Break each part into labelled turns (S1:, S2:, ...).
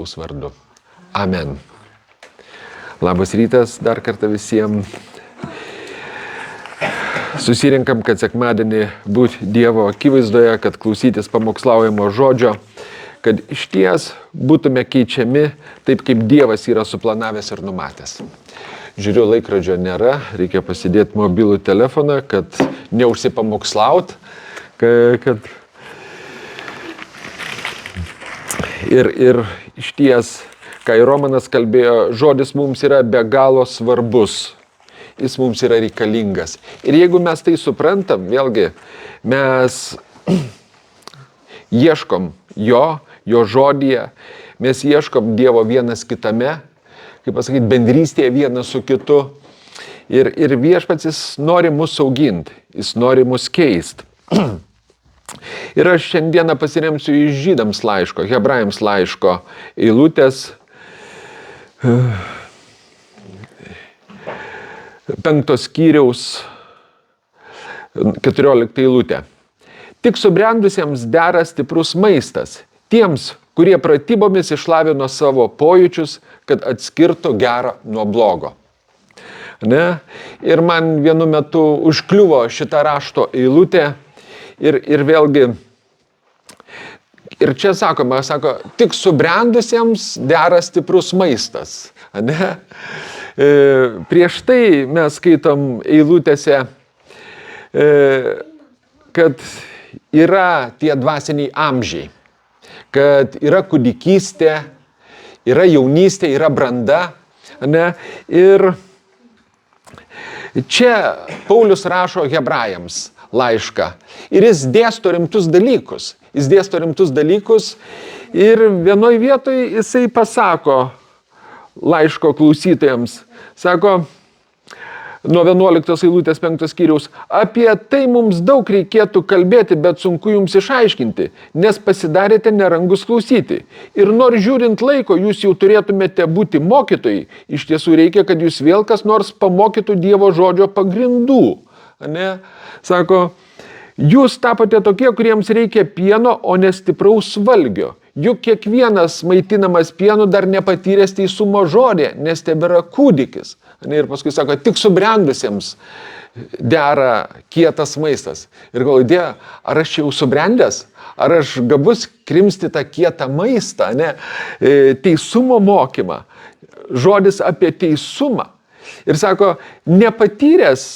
S1: Kristaus vardu. Amen. Labas rytas dar kartą visiems. Susirinkam, kad sekmadienį būti Dievo akivaizdoje, kad klausytis pamokslaujamo žodžio, kad išties būtume keičiami taip, kaip Dievas yra suplanavęs ir numatęs. Žiūriu, laikrodžio nėra, reikia pasidėti mobilų telefoną, kad neužsipamokslaut, kad ir išties, ką ir Romanas kalbėjo, žodis mums yra be galo svarbus. Jis mums yra reikalingas. Ir jeigu mes tai suprantam, vėlgi, mes ieškom jo žodyje, mes ieškom Dievo vienas kitame, kaip pasakyti, bendrystėje vienas su kitu. Ir viešpats jis nori mus auginti, jis nori mus keisti. Ir aš šiandieną pasiremsiu iš Žydams laiško, Hebrajams laiško eilutės 5 skyriaus 14 eilutė. Tik subrendusiems dera stiprus maistas, tiems, kurie pratybomis išlavino savo pojūčius, kad atskirtų gerą nuo blogo. Ne? Ir man vienu metu užkliuvo šitą rašto eilutę ir vėlgi, ir čia sako, tik subrendusiems dera stiprus maistas. Ne? Prieš tai mes skaitom eilutėse, kad yra tie dvasiniai amžiai, kad yra kūdikystė, yra jaunystė, yra branda. Ne? Ir čia Paulius rašo Hebrajams laišką ir jis dėsto rimtus dalykus ir vienoj vietoj jisai pasako laiško klausytojams, sako, nuo 11 eilutės 5 skyriaus, apie tai mums daug reikėtų kalbėti, bet sunku jums išaiškinti, nes pasidarėte nerangus klausyti. Ir nors žiūrint laiko, jūs jau turėtumėte būti mokytojai, iš tiesų reikia, kad jūs vėl kas nors pamokytų Dievo žodžio pagrindų. Ne? Sako, jūs tapote tokie, kuriems reikia pieno, o ne stipraus valgio. Juk kiekvienas maitinamas pienu dar nepatyręs teisumo žodį, nes tebėra kūdikis. Ir paskui sako, tik subrendusiems dera kietas maistas. Ir galvoju, Dieve, ar aš jau subrendęs? Ar aš gabus krimsti tą kietą maistą? Ne? Teisumo mokymą. Žodis apie teisumą. Ir sako, nepatyręs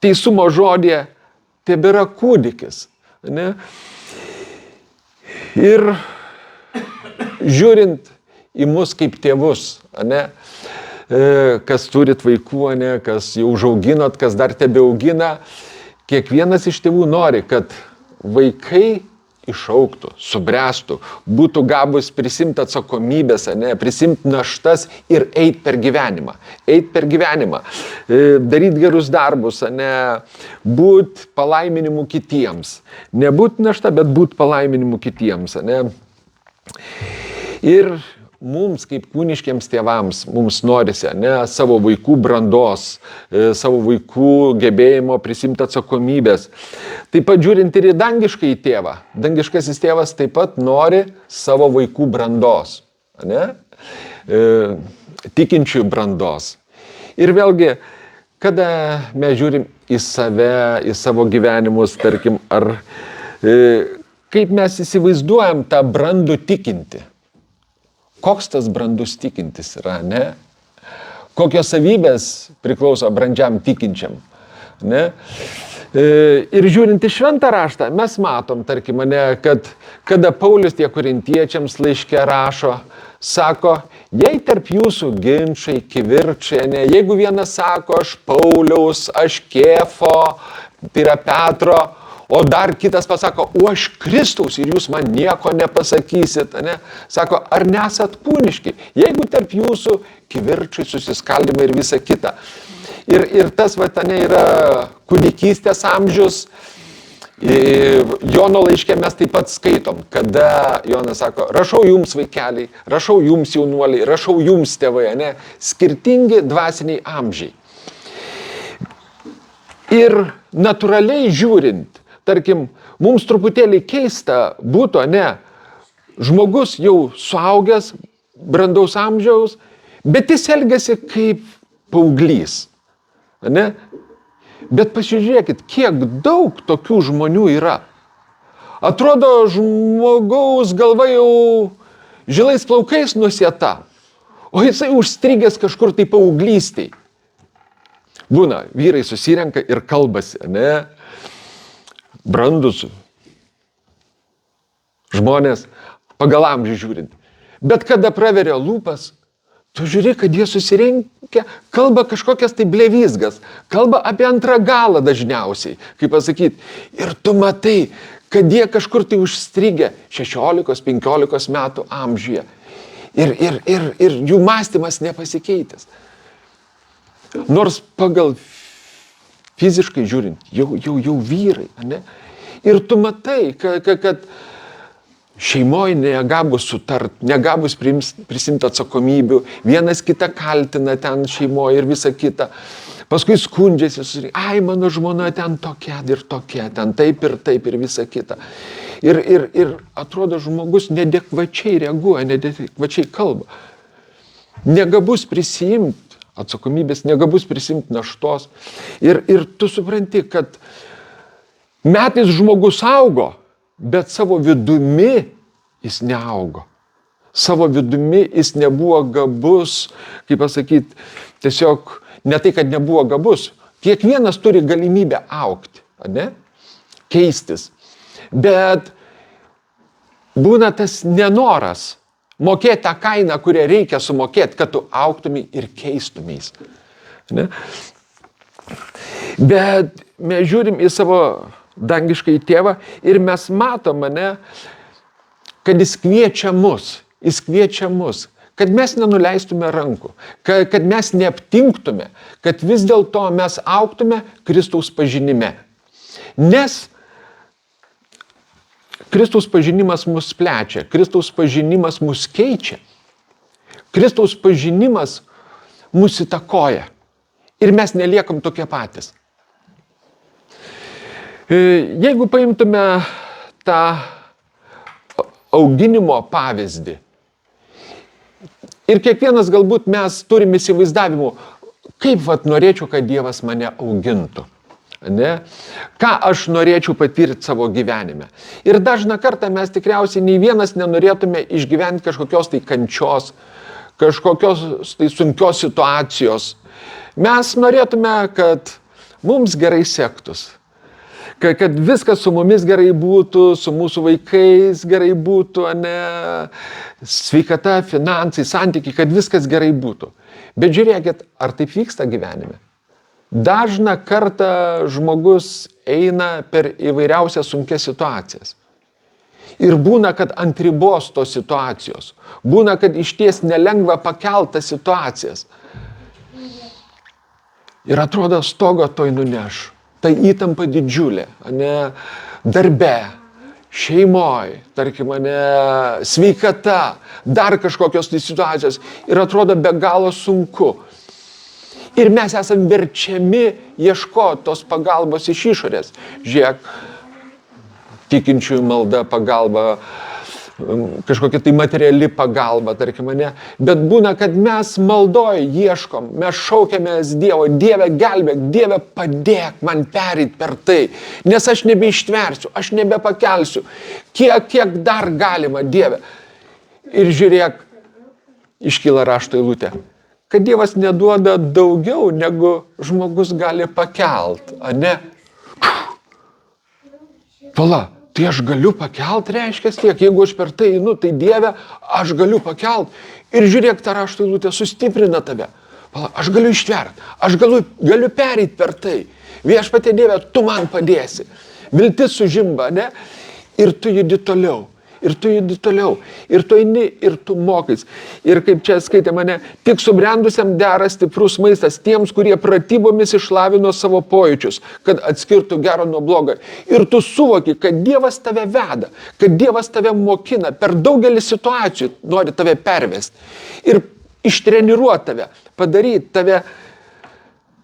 S1: teisumo žodį tebėra kūdikis. Ne? Ir žiūrint į mus kaip tėvus, ne? Kas turit vaikų, ne? Kas jau užauginot, kas dar tebeaugina, kiekvienas iš tėvų nori, kad vaikai išaugtų, subręstų, būtų gabus prisimti atsakomybės, ne? Prisimti naštas ir eit per gyvenimą. Daryti gerus darbus, ne? Būt palaiminimu kitiems. Nebūt našta, bet būt palaiminimu kitiems. Ne? Ir mums, kaip kūniškiams tėvams, mums norisi, ne, savo vaikų brandos, savo vaikų gebėjimo prisimti atsakomybės. Taip pat žiūrint ir į dangiškąjį tėvą. Dangiškasis tėvas taip pat nori savo vaikų brandos. Ne? Tikinčiųjų brandos. Ir vėlgi, kada mes žiūrim į save, į savo gyvenimus, tarkim, ar kaip mes įsivaizduojam tą brandų tikinti. Koks tas brandus tikintis yra, ne? Kokios savybės priklauso brandžiam tikinčiam, ne? Ir žiūrint į šventą raštą, mes matom, tarkim, ne, kad kada Paulius tie korintiečiams laiške rašo, sako, jei tarp jūsų ginčai, kivirčiai, ne, jeigu vienas sako, aš Pauliaus, aš Kėfo, tai yra Petro, o dar kitas pasako, o aš Kristaus ir jūs man nieko nepasakysit. Ne? Sako, ar nesat kūniški, jeigu tarp jūsų kivirčiai, susiskaldimai ir visa kita. Ir tas ne, yra kūdikystės amžius. Jono laiške mes taip pat skaitom, kada Jonas sako, rašau jums vaikeliai, rašau jums jaunuoliai, rašau jums tėvai, ne? Skirtingi dvasiniai amžiai. Ir natūraliai žiūrint, tarkim, mums truputėlį keista būtų, ne, žmogus jau suaugęs, brandaus amžiaus, bet jis elgiasi kaip paauglys. Ne? Bet pasižiūrėkit, kiek daug tokių žmonių yra. Atrodo, žmogaus galva jau žilais plaukais nusieta, o jisai užstrigęs kažkur tai paauglystėj. Būna, vyrai susirenka ir kalbasi, ne? Brandus žmonės pagal amžių žiūrint. Bet kada praveria lūpas, tu žiūri, kad jie susirinkę, kalba kažkokias tai blevizgas, kalba apie antrą galą dažniausiai, kaip pasakyti. Ir tu matai, kad jie kažkur tai užstrigę 16-15 metų amžiuje. Ir jų mąstymas nepasikeitęs. Nors pagal fiziškai žiūrint, jau vyrai, ne? Ir tu matai, kad šeimoje negabus sutart, negabus prisimti atsakomybių, vienas kitą kaltina ten šeimoje ir visa kita. Paskui skundžiasi, ai, mano žmona ten tokia ir tokia, ten taip ir visa kita. Ir atrodo, žmogus nedekvačiai reaguoja, nedekvačiai kalba. Negabus prisimti atsakomybės, negabus prisimti naštos. Ir tu supranti, kad metais žmogus augo, bet savo vidumi jis neaugo. Savo vidumi jis nebuvo gabus, kaip pasakyti, tiesiog ne tai, kad nebuvo gabus. Kiekvienas turi galimybę augti, ne? Keistis. Bet būna tas nenoras mokėti tą kainą, kurią reikia sumokėti, kad tu augtumai ir keistumeis. Ne? Bet mes žiūrim į savo dangiškai tėvą ir mes matom, ne, kad jis kviečia mus, kad mes nenuleistume rankų, kad mes neaptinktume, kad vis dėlto mes augtume Kristaus pažinime. Nes Kristaus pažinimas mus plečia, Kristaus pažinimas mus keičia, Kristaus pažinimas mus įtakoja ir mes neliekam tokie patys. Jeigu paimtume tą auginimo pavyzdį ir kiekvienas galbūt mes turime įsivaizdavimų, kaip norėčiau, kad Dievas mane augintų. Ne? Ką aš norėčiau patirti savo gyvenime. Ir dažną kartą mes tikriausiai nei vienas nenorėtume išgyventi kažkokios tai kančios, kažkokios tai sunkios situacijos. Mes norėtume, kad mums gerai sektųsi. Kad viskas su mumis gerai būtų, su mūsų vaikais gerai būtų, ne, sveikata, finansai, santykiai, kad viskas gerai būtų. Bet žiūrėkit, ar taip vyksta gyvenime? Dažną kartą žmogus eina per įvairiausias sunkias situacijas. Ir būna, kad ant ribos tos situacijos. Būna, kad išties nelengva pakeltas situacijas. Ir atrodo, stogo toj nuneš. Tai įtampa didžiulė, ne, darbe, šeimoje, tarkim, ne, sveikata, dar kažkokios tai situacijos. Ir atrodo be galo sunku. Ir mes esam verčiami ieškoti tos pagalbos iš išorės. Žiūrėk, tikinčiųjų malda, pagalba, kažkokia tai materiali pagalba, tarkim, ne. Bet būna, kad mes maldoje ieškom, mes šaukiamės Dievo, Dieve gelbėk, Dieve padėk man pereit per tai, nes aš nebeištversiu, aš nebepakelsiu, kiek dar galima, Dieve. Ir žiūrėk, iškyla rašto eilutė, kad Dievas neduoda daugiau, negu žmogus gali pakelt, ne? Pala. Tai aš galiu pakelt, reiškia tiek, jeigu aš per tai einu, tai Dieve, aš galiu pakelt. Ir žiūrėk, ta rašto eilutė sustiprina tave. Aš galiu ištverti, aš galiu pereit per tai. Viešpatie Dieve, tu man padėsi. Viltis sužimba, ne? Ir tu judi toliau. Ir tu eini, ir tu mokais. Ir kaip čia skaitė mane, tik subrendusiam dera stiprus maistas tiems, kurie pratybomis išlavino savo pojūčius, kad atskirtų gerą nuo blogo. Ir tu suvoki, kad Dievas tave veda, kad Dievas tave mokina, per daugelį situacijų nori tave pervesti. Ir ištreniruoti tave, padaryti tave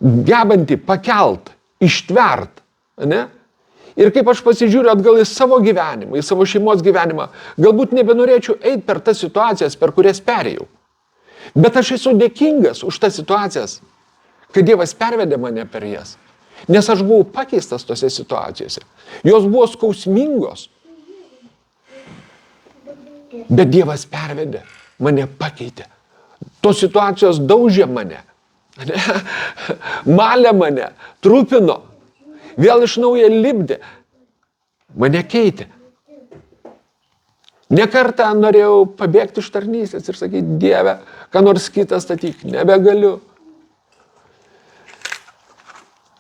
S1: gebantį pakelt, ištvert, ne? Ir kaip aš pasižiūriu atgal į savo gyvenimą, į savo šeimos gyvenimą, galbūt nebenorėčiau eiti per tas situacijas, per kurias perėjau. Bet aš esu dėkingas už tas situacijas, kad Dievas pervedė mane per jas. Nes aš buvau pakeistas tose situacijose. Jos buvo skausmingos. Bet Dievas pervedė, mane pakeitė. Tos situacijos daužė mane, malė mane, trupino, vėl iš naujo lipdė, mane keitė. Ne kartą norėjau pabėgti iš tarnystės ir sakyti, Dieve, ką nors kitą statyk, nebegaliu.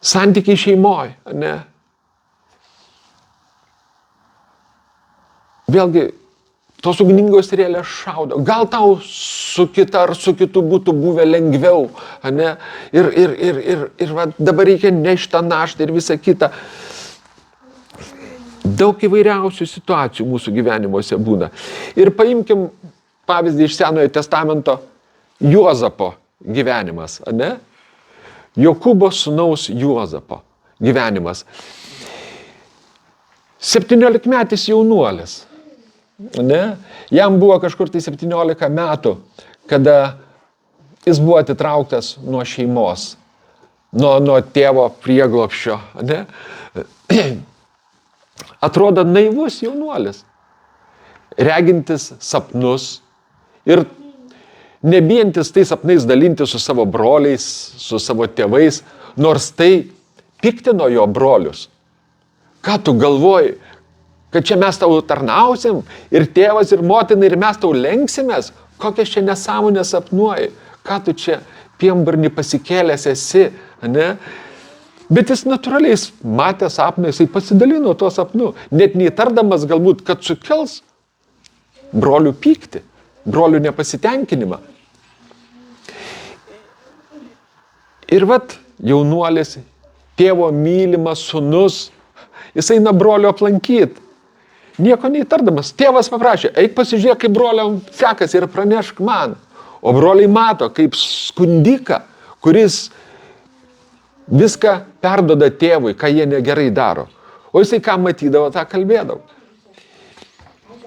S1: Santykiai šeimoj, ne? Vėlgi, tos ugningos strėlės šaudo. Gal tau su kita ar su kitu būtų buvę lengviau, ne? Ir va, dabar reikia nešti tą naštą ir visą kitą. Daug įvairiausių situacijų mūsų gyvenimuose būna. Ir paimkim pavyzdį iš Senojo testamento Juozapo gyvenimas, ne? Jokūbo sūnaus Juozapo gyvenimas. 17-metis jaunuolis. Ne? Jam buvo kažkur tai 17 metų, kada jis buvo atitrauktas nuo šeimos, nuo tėvo prieglobsčio. Ne? Atrodo naivus jaunuolis, regintis sapnus ir nebijantis tais sapnais dalintis su savo broliais, su savo tėvais, nors tai piktino jo brolius. Ką tu galvoji, kad čia mes tau tarnausim ir tėvas ir motina ir mes tau lenksimės? Kokias čia nesąmonės sapnuoji? Ką tu čia piembarnį pasikėlęs esi? Ne? Bet jis natūraliai matė sapną, jisai pasidalino tuo sapnu, net neįtardamas galbūt, kad sukels brolių pyktį, brolių nepasitenkinimą. Ir vat jaunuolis, tėvo mylimas sūnus, jis eina brolio aplankyti. Nieko neįtardamas. Tėvas paprašė, eik pasižiūrėk, kaip broliam sekasi ir pranešk man. O broliai mato, kaip skundiką, kuris viską perduoda tėvui, ką jie negerai daro. O jisai ką matydavo, tą kalbėdavo.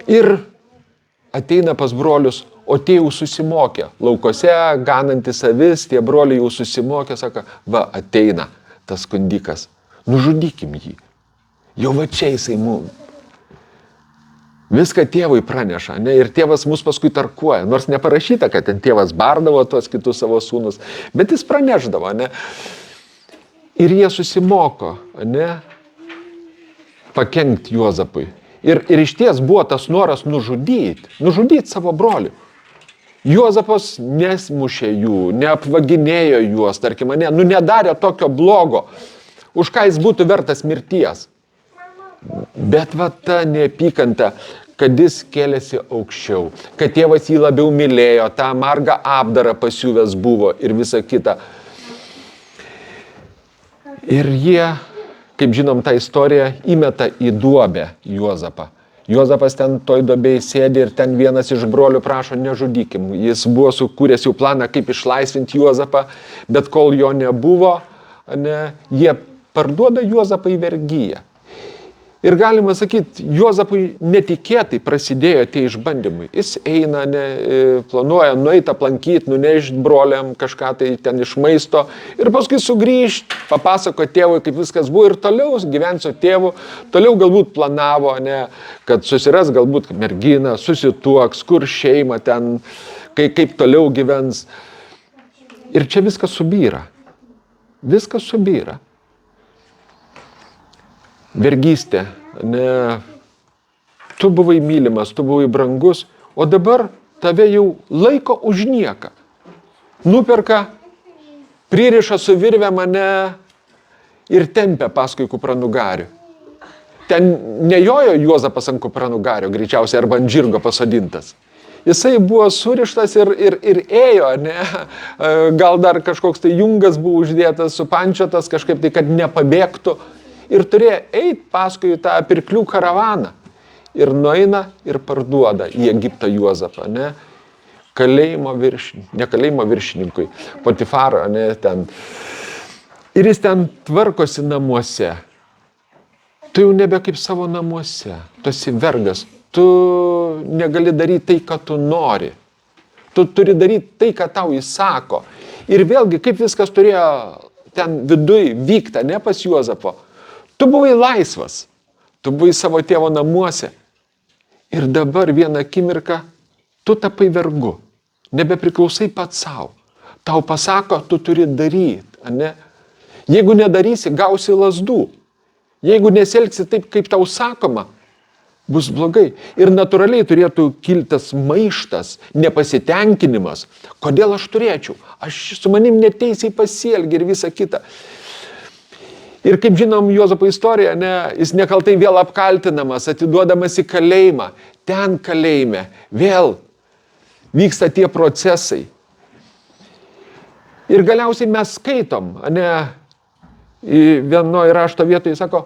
S1: Ir ateina pas brolius, o tie jau susimokė. Laukose, ganantis avis, tie broliai jau susimokė, sako, va, ateina tas skundikas. Nužudykim jį. Jau va čia jisai mums. Viską tėvui praneša, ne? Ir tėvas mus paskui tarkuoja. Nors neparašyta, kad ten tėvas bardavo tuos kitus savo sūnus, bet jis praneždavo, ne? Ir jie susimoko, ne? Pakenkti Juozapui. Ir iš ties buvo tas noras nužudyti savo brolių. Juozapas nesmušė jų, neapvaginėjo juos, tarkim, nedarė tokio blogo, už ką jis būtų vertas mirties. Bet va ta neapykanta, kad jis kėlėsi aukščiau, kad tėvas jį labiau mylėjo, tą margą apdarą pasiuvęs buvo ir visa kita. Ir jie, kaip žinom tą istoriją, įmeta į duobę Juozapą. Juozapas ten toj duobėj sėdi ir ten vienas iš brolių prašo, nežudykim. Jis buvo sukūręs jau planą, kaip išlaisvinti Juozapą, bet kol jo nebuvo, jie parduoda Juozapą į vergiją. Ir galima sakyti, Juozapui netikėtai prasidėjo tie išbandymai. Jis eina, planuoja nueiti aplankyti, nunešti broliam kažką tai ten iš maisto ir paskui sugrįžti, papasako tėvui, kaip viskas buvo ir toliau gyvensiu tėvu, toliau galbūt planavo, kad susiras galbūt merginą, susituoks, kur šeima ten, kaip toliau gyvens. Ir čia viskas subyra. Viskas subyra. Vergystė, tu buvai mylimas, tu buvai brangus, o dabar tave jau laiko už nieką. Nuperka, pririša su virve mane ir tempia paskui kupranugarių. Ten nejojo Juozapas ant kupranugario, greičiausiai arba ant žirgo pasodintas. Jisai buvo surištas ir ėjo, gal dar kažkoks tai jungas buvo uždėtas, supančiotas kažkaip tai, kad nepabėgtų. Ir turėjo eiti paskui tą pirklių karavaną. Ir nueina ir parduoda į Egiptą Juozapą, ne kalėjimo viršininkui, Potifaro, ten. Ir jis ten tvarkosi namuose. tu jau nebe kaip savo namuose, tu esi vergas, tu negali daryti tai, ką tu nori. Tu turi daryti tai, ką tau įsako. Ir vėlgi, kaip viskas turėjo ten viduj vykti, ne pas Juozapo. Tu buvai laisvas, tu buvai savo tėvo namuose. Ir dabar vieną akimirką tu tapai vergu, nebepriklausai pats savo. Tau pasako, tu turi daryti, ne? Jeigu nedarysi, gausi lazdų. Jeigu nesielgsi taip, kaip tau sakoma, bus blogai. Ir natūraliai turėtų kiltas maištas, nepasitenkinimas. Kodėl aš turėčiau? Aš su manim neteisiai pasielgi ir visa kita. Ir kaip žinom Juozapo istoriją, jis nekaltai vėl apkaltinamas, atiduodamas į kalėjimą. Ten kalėjime vėl vyksta tie procesai. Ir galiausiai mes skaitom, vienoje rašto vietoje sako,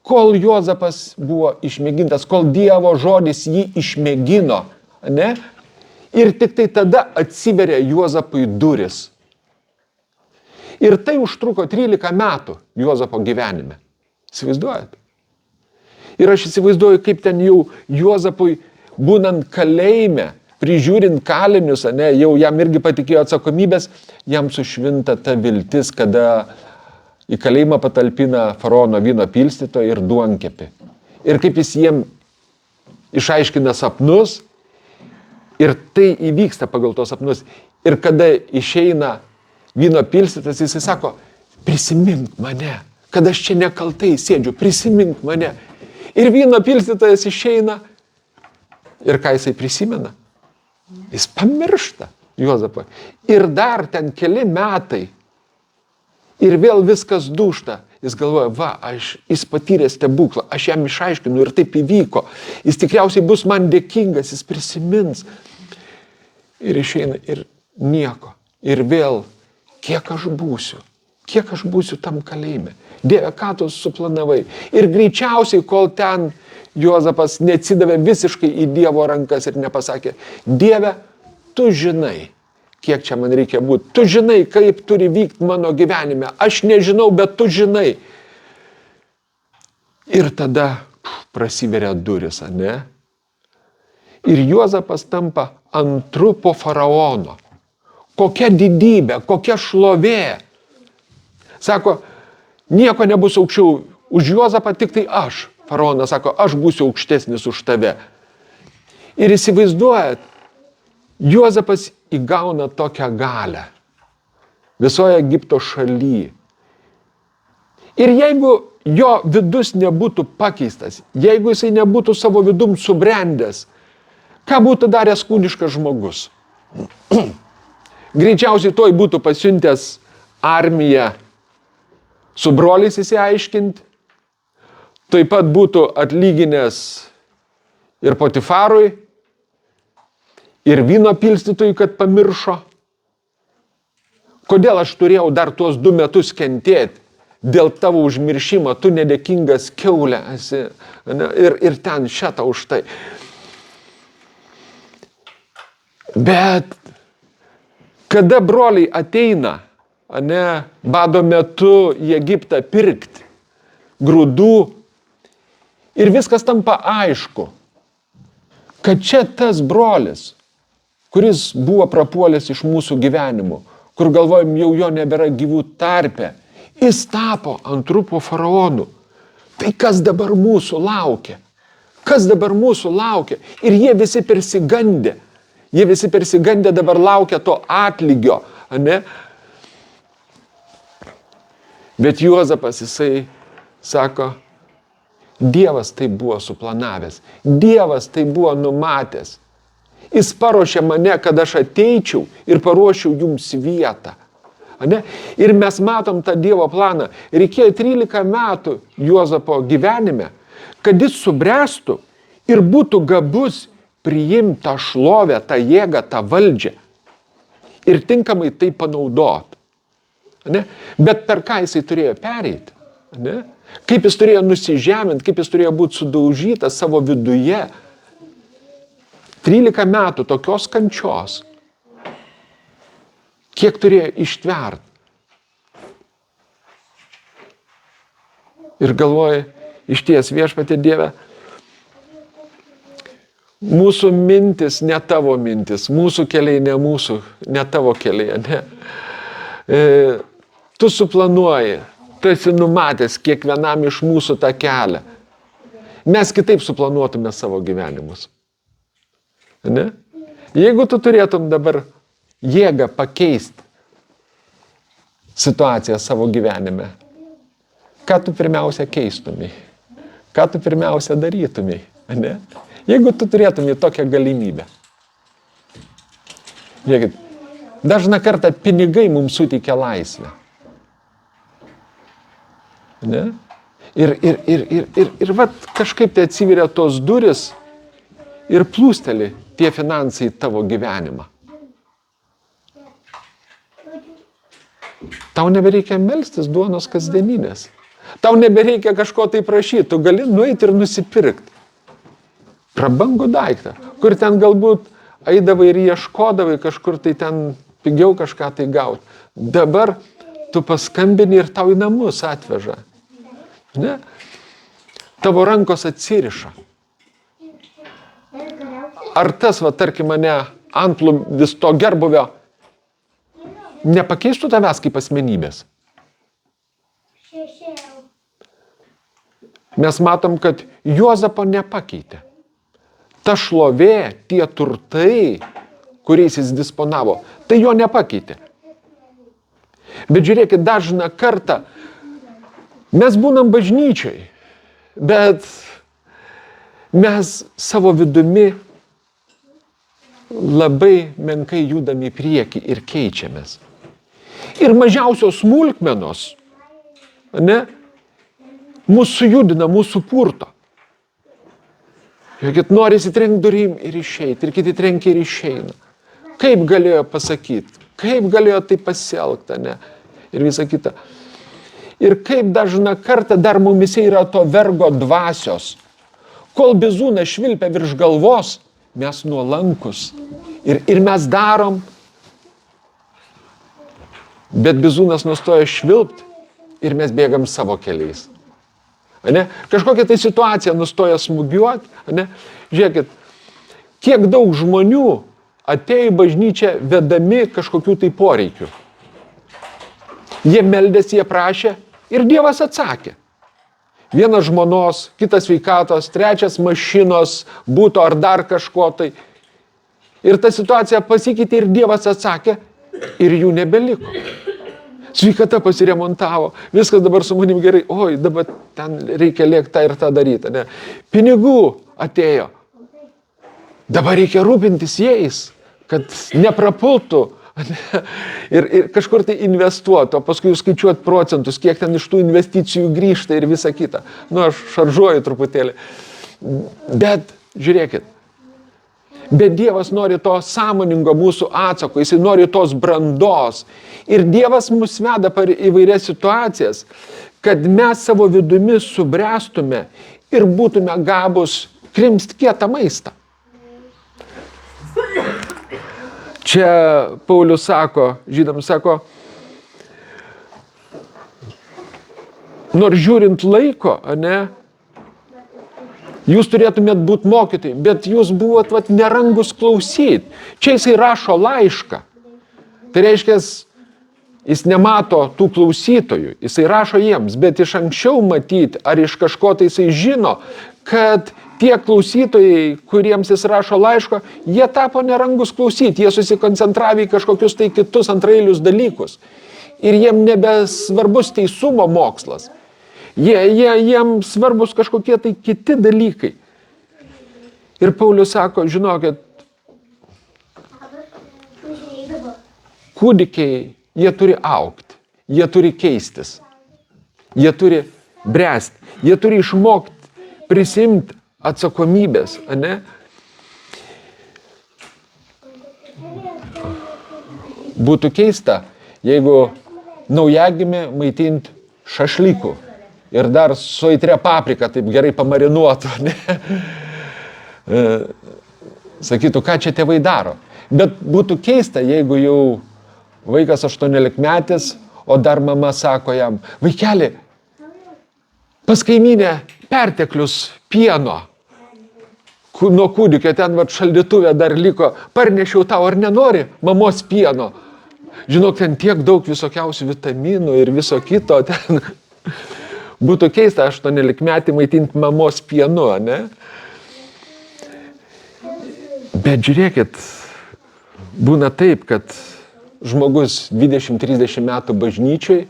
S1: kol Juozapas buvo išmėgintas, kol Dievo žodis jį išmėgino, ir tik tai tada atsiveria Juozapui duris. Ir tai užtruko 13 metų Juozapo gyvenime. Įsivaizduojat? Ir aš įsivaizduoju, kaip ten jau Juozapui, būnant kalėjime, prižiūrint kalinius, jau jam irgi patikėjo atsakomybės, jam sušvinta ta viltis, kada į kalėjimą patalpina faraono vyno pilstytoją ir duonkepį. Ir kaip jis jiem išaiškina sapnus, ir tai įvyksta pagal tos sapnus. Ir kada išeina vyno pilstytas, jisai sako, prisimink mane, kad aš čia nekaltai sėdžiu, prisimink mane. Ir vyno pilstytojas išeina, ir ką jisai prisimena? Jis pamiršta Juozapą. Ir dar ten keli metai, ir vėl viskas dūžta. Jis galvoja, jis patyrė stebuklą, aš jam išaiškinu ir taip įvyko. Jis tikriausiai bus man dėkingas, jis prisimins. Ir išeina ir nieko. Ir vėl, kiek aš būsiu tam kalėjime. Dieve, ką tu suplanavai. Ir greičiausiai, kol ten Juozapas neatsidavė visiškai į Dievo rankas ir nepasakė, Dieve, tu žinai, kiek čia man reikia būti. Tu žinai, kaip turi vykti mano gyvenime. Aš nežinau, bet tu žinai. Ir tada prasiveria duris, Ir Juozapas tampa antru po faraono. Kokia didybė, kokia šlovė. Sako, nieko nebus aukščiau už Juozapą, tik tai aš. Faraonas sako, aš būsiu aukštesnis už tave. Ir įsivaizduojat, Juozapas įgauna tokią galę visoje Egipto šalyje. Ir jeigu jo vidus nebūtų pakeistas, jeigu jisai nebūtų savo vidum subrendęs, ką būtų daręs kūniškas žmogus? Greičiausiai toj būtų pasiuntęs armiją su broliais įsiaiškinti, taip pat būtų atlyginęs ir Potifarui, ir vyno pilstytojui, kad pamiršo. Kodėl aš turėjau dar tuos 2 metus kentėti dėl tavo užmiršimo, tu nedėkingas kiaulė esi, ir ten šetą už tai. Bet kada broliai ateina, bado metu į Egiptą pirkti grūdų, ir viskas tampa aišku, kad čia tas brolis, kuris buvo prapuolęs iš mūsų gyvenimų, kur galvojom, jau jo nebėra gyvų tarpe, jis tapo antru po faraonu. Tai kas dabar mūsų laukia? Kas dabar mūsų laukia? Ir jie visi persigandė. Jie visi persigandė dabar laukia to atlygio, Bet Juozapas, jisai sako, Dievas tai buvo suplanavęs, Dievas tai buvo numatęs. Jis paruošė mane, kad aš ateičiau ir paruošiau jums vietą. Ir mes matom tą Dievo planą. Reikėjo 13 metų Juozapo gyvenime, kad jis subręstų ir būtų gabus priimti tą šlovę, tą jėgą, tą valdžią. Ir tinkamai tai panaudoti. Bet per ką jisai turėjo pereiti? Kaip jis turėjo nusižeminti, kaip jis turėjo būti sudaužytas savo viduje. 13 metų tokios kančios. Kiek turėjo ištvert. Ir galvoja, Išties Viešpatie Dieve, mūsų mintis ne tavo mintis, mūsų keliai ne tavo keliai, ne. Tu suplanuoji, tu esi numatęs kiekvienam iš mūsų tą kelią. Mes kitaip suplanuotume savo gyvenimus. Ne? Jeigu tu turėtum dabar jėgą pakeisti situaciją savo gyvenime, ką tu pirmiausia keistumai? Ką tu pirmiausia darytumai? Ne? Jeigu tu turėtumai tokią galimybę. Žiūrėkit, dažną kartą pinigai mums suteikia laisvę. Ne? Ir vat kažkaip tai atsiveria tos duris ir plūsteli tie finansai į tavo gyvenimą. Tau nebereikia melstis duonos kasdieninės. Tau nebereikia kažko tai prašyti. Tu gali nueiti ir nusipirkti prabangų daiktą, kur ten galbūt eidavai ir ieškodavai kažkur tai ten pigiau kažką tai gauti. Dabar tu paskambini ir tau į namus atveža. Ne? Tavo rankos atsiriša. Ar tas, tarkim, mane antplūdis to gerbuvio nepakeistų tavęs kaip asmenybės? Mes matom, kad Juozapo nepakeitė. Ta šlovė, tie turtai, kuriais jis disponavo, tai jo nepakeitė. Bet žiūrėkit, dažną kartą mes būnam bažnyčiai, bet mes savo vidumi labai menkai judam į priekį ir keičiamės. Ir mažiausios smulkmenos, ne, mūsų sujudina, mūsų purto. Žiūrėkit, norisi trenkti durim ir išeiti, ir kiti trenkia ir išeina. Kaip galėjo pasakyti, kaip galėjo tai pasielgti, ne, ir visa kita. Ir kaip dažną kartą dar mumise yra to vergo dvasios. Kol bizūnas švilpia virš galvos, mes nuolankus. Ir mes darom, bet bizūnas nustoja švilpti ir mes bėgam savo keliais. Ne? Kažkokia tai situacija nustoja smūgiuoti. Ne? Žiūrėkit, kiek daug žmonių atėjo į bažnyčią vedami kažkokių tai poreikių. Jie meldėsi, jie prašė ir Dievas atsakė. Vienas žmonos, kitas sveikatos, trečias mašinos, būto ar dar kažko tai. Ir ta situacija pasikeitė ir Dievas atsakė ir jų nebeliko. Sveikata pasiremontavo, viskas dabar su manim gerai, oi, dabar ten reikia lėkti ir tą daryti. Ne? Pinigų atėjo, dabar reikia rūpintis jais, kad neprapultų ir kažkur tai investuoti, o paskui skaičiuoti procentus, kiek ten iš tų investicijų grįžta ir visa kita. Aš šaržuoju truputėlį. Bet žiūrėkit, bet Dievas nori to sąmoningo mūsų atsako, jis nori tos brandos. Ir Dievas mus veda per įvairias situacijas, kad mes savo vidumi subręstume ir būtume gabūs krimsti kietą maistą. Čia Paulius sako, žydams sako, nors žiūrint laiko, ne, jūs turėtumėt būti mokytojai, bet jūs buvot nerangus klausyti. Čia jisai rašo laišką. Tai reiškia, jis nemato tų klausytojų, jisai rašo jiems, bet iš anksčiau matyti, ar iš kažko tai jisai žino, kad tie klausytojai, kuriems jis rašo laiško, jie tapo nerangus klausyti, jie susikoncentravė į kažkokius tai kitus antraeilius dalykus. Ir jiem nebesvarbus teisumo mokslas. Jiems svarbus kažkokie tai kiti dalykai. Ir Paulius sako, žinokit, kūdikiai, jie turi augti, jie turi keistis, jie turi bręsti, jie turi išmokti prisimti atsakomybės, ne? Būtų keista, jeigu naujagimį maitinti šašlykų ir dar su aitre paprika taip gerai pamarinuotų, ne? Sakytų, ką čia tėvai daro. Bet būtų keista, jeigu jau vaikas 18-metis, o dar mama sako jam, vaikeli, pas kaimynę perteklius pieno. Nuo kūdikio ten šaldytuvė dar liko, parnešiau tau, ar nenori mamos pieno. Žinok, ten tiek daug visokiausių vitaminų ir viso kito. Ten būtų keista 18-metį maitinti mamos pienu, ne? Bet žiūrėkit, būna taip, kad žmogus 20-30 metų bažnyčiai,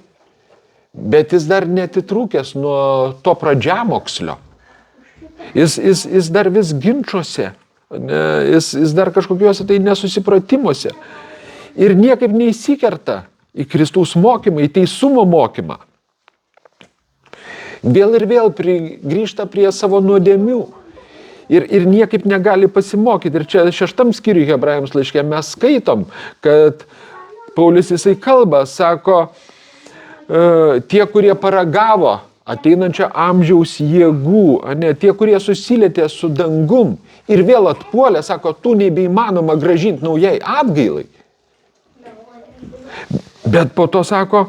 S1: bet jis dar netitrūkęs nuo to pradžiamokslio. Jis dar vis ginčuose, jis dar kažkokiuose tai nesusipratimuose. Ir niekaip neįsikerta į Kristaus mokymą, į teisumo mokymą. Vėl ir vėl grįžta prie savo nuodėmių. Ir niekaip negali pasimokyti. Ir čia 6 skyriui Hebrajams laiške mes skaitom, kad Paulius jisai kalba, sako, tie, kurie paragavo ateinančio amžiaus jėgų, tie, kurie susilietė su dangum ir vėl atpuolė, sako, tu nebeįmanoma grąžinti naujai atgailai. Bet po to sako,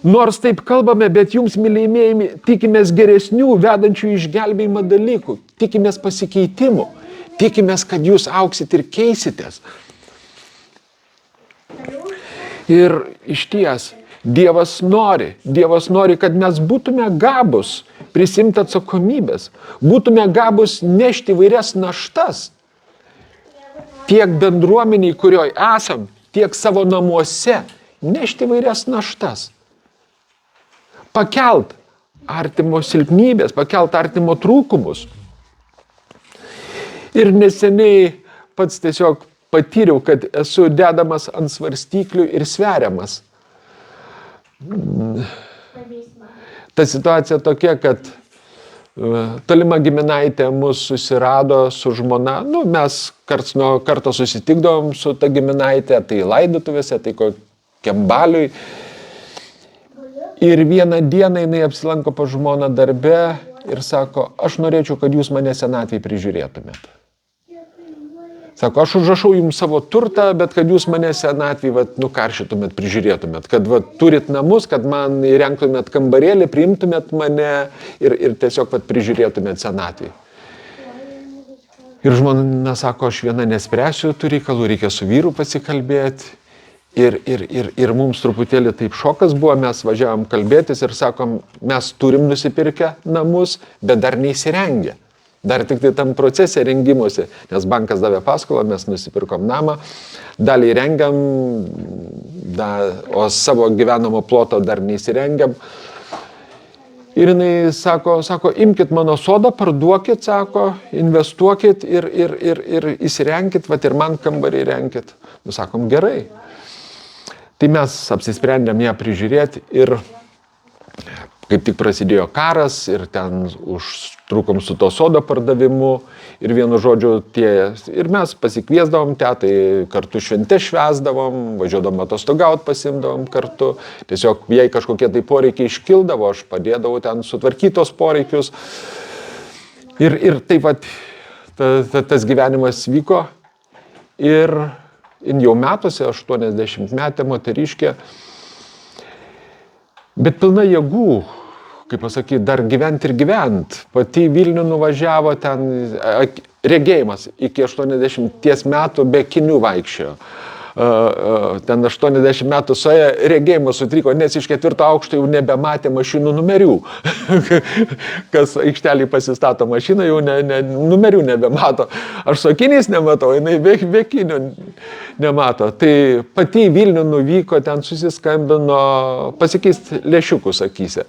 S1: nors taip kalbame, bet jums, mylėjimieji, tikimės geresnių, vedančių išgelbėjimą dalykų, tikimės pasikeitimų, tikimės, kad jūs auksit ir keisitės. Ir išties, Dievas nori, kad mes būtume gabus prisimti atsakomybės, būtume gabus nešti įvairias naštas, tiek bendruomeniai, kurioje esam, tiek savo namuose, nešti įvairias naštas. Pakelt artimo silpnybės, pakelt artimo trūkumus. Ir neseniai pats tiesiog patyriau, kad esu dedamas ant svarstyklių ir sveriamas. Ta situacija tokia, kad tolima giminaitė mus susirado su žmona. Mes karts nuo karto susitikdavom su ta giminaitė, tai laidotuvėse, tai kokiam baliui. Ir vieną dieną jinai apsilanko pas žmoną darbe ir sako, aš norėčiau, kad jūs mane senatvėj prižiūrėtumėt. Sako, aš užrašau jums savo turtą, bet kad jūs mane senatvėj nukaršytumėt, prižiūrėtumėt, kad turit namus, kad man įrengtumėt kambarėlį, priimtumėt mane ir tiesiog prižiūrėtumėt senatvėj. Ir žmona sako, aš viena nespręsiu tų reikalų, reikia su vyru pasikalbėti. Ir mums truputėlį taip šokas buvo, mes važiavom kalbėtis ir sakom, mes turim nusipirkę namus, bet dar neįsirengę. Dar tik tai tam procese rengimuose, nes bankas davė paskolą, mes nusipirkom namą, dalį rengiam, o savo gyvenamo ploto dar neįsirengiam. Ir jinai sako, imkit mano sodą, parduokit, sako, investuokit ir įsirenkit, ir man kambarį renkit. Sakom, gerai. Tai mes apsisprendėm ją prižiūrėti ir kaip tik prasidėjo karas ir ten užtrukom su to sodo pardavimu ir vienu žodžiu ir mes pasikviesdavom tetai, kartu šventes švęsdavom, važiuodavom atostogaut, pasimdavom kartu. Tiesiog jei kažkokie tai poreikiai iškildavo, aš padėdavau ten sutvarkytos poreikius. Ir taip pat tas gyvenimas vyko ir jau metuose, 80-metė moteriškė, bet pilna jėgų, kaip pasakyti, dar gyventi ir gyventi. Pati į Vilnių nuvažiavo ten, regėjimas, iki 80 metų be akinių vaikščiojo. Ten 80 metų suėjo, regėjimas sutriko, nes iš 4 aukšto jau nebematė mašinų numerių. Kas aikštelį pasistato mašiną, jau numerių nebemato. Aš su akiniais nematau, jinai be akinių nemato. Tai pati į Vilnių nuvyko, ten susiskambino, pasikeisti lėšiukus akyse.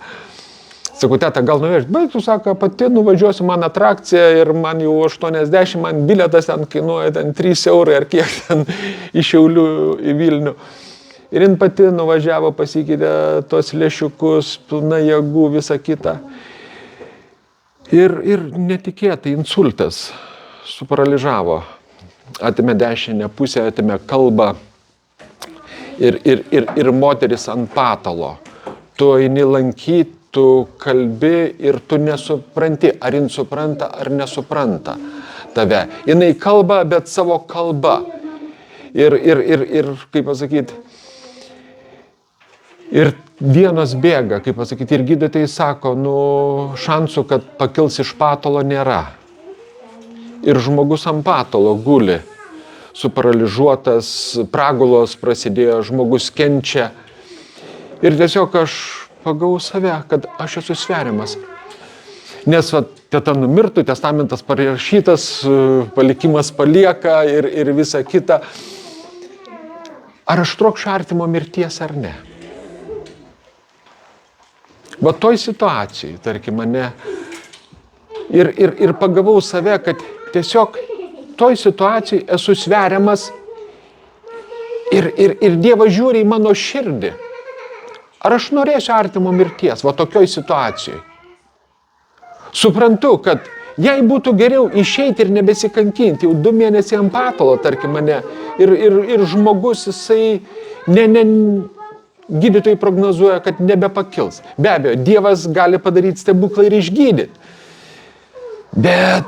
S1: Sakau, teta, gal nuvežti? Bet tu sako, pati nuvažiuosiu man atrakciją ir man jau 80, man bilietas ten kainuoja 3 eurai ar kiek ten iš Šiaulių į Vilnių. Ir jin pati nuvažiavo, pasikeitė tos lėšiukus, pilna jėgų, visa kita. Ir netikėtai insultas suparaližavo. Atėmė dešinę pusę, atėmė kalbą ir moteris ant patalo. Tu eini lankyti, tu kalbi ir tu nesupranti, ar jin supranta, ar nesupranta tave. Jinai kalba, bet savo kalba. Ir kaip pasakyti, Ir dienos bėga, kaip pasakyti, ir gydytojai sako, šansų, kad pakils iš patalo nėra. Ir žmogus ant patalo guli, suparalyžiuotas, pragulos prasidėjo, žmogus kenčia. Ir tiesiog aš pagavau save, kad aš esu sveriamas. Nes teta numirtų, testamentas parašytas, palikimas palieka ir visa kita. Ar aš trokšiu artimo mirties ar ne? Va toj situacijai, tarkim, mane ir pagavau save, kad tiesiog toj situacijai esu sveriamas ir Dievas žiūri į mano širdį. Ar aš norėsiu artimo mirties, va tokioj situacijai? Suprantu, kad jei būtų geriau išeiti ir nebesikankinti, jau 2 mėnesiai ant patalo, tarkim, mane, ir žmogus, jisai, gydytojai prognozuoja, kad nebepakils. Be abejo, Dievas gali padaryti stebuklą ir išgydyti. Bet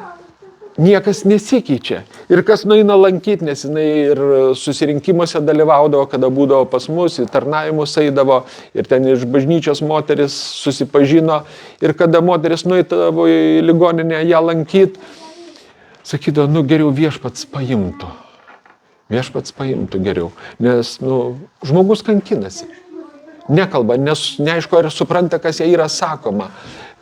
S1: niekas nesikeičia. Ir kas nueina lankyti, nes jinai ir susirinkimuose dalyvaudavo, kada būdavo pas mus, į tarnavimus eidavo, ir ten iš bažnyčios moteris susipažino, ir kada moteris nueidavo į ligoninę ją lankyti, sakydavo, geriau viešpats paimtų. Viešpats paimtų geriau, nes, žmogus kankinasi. Nekalba, neaišku, ar supranta, kas jai yra sakoma.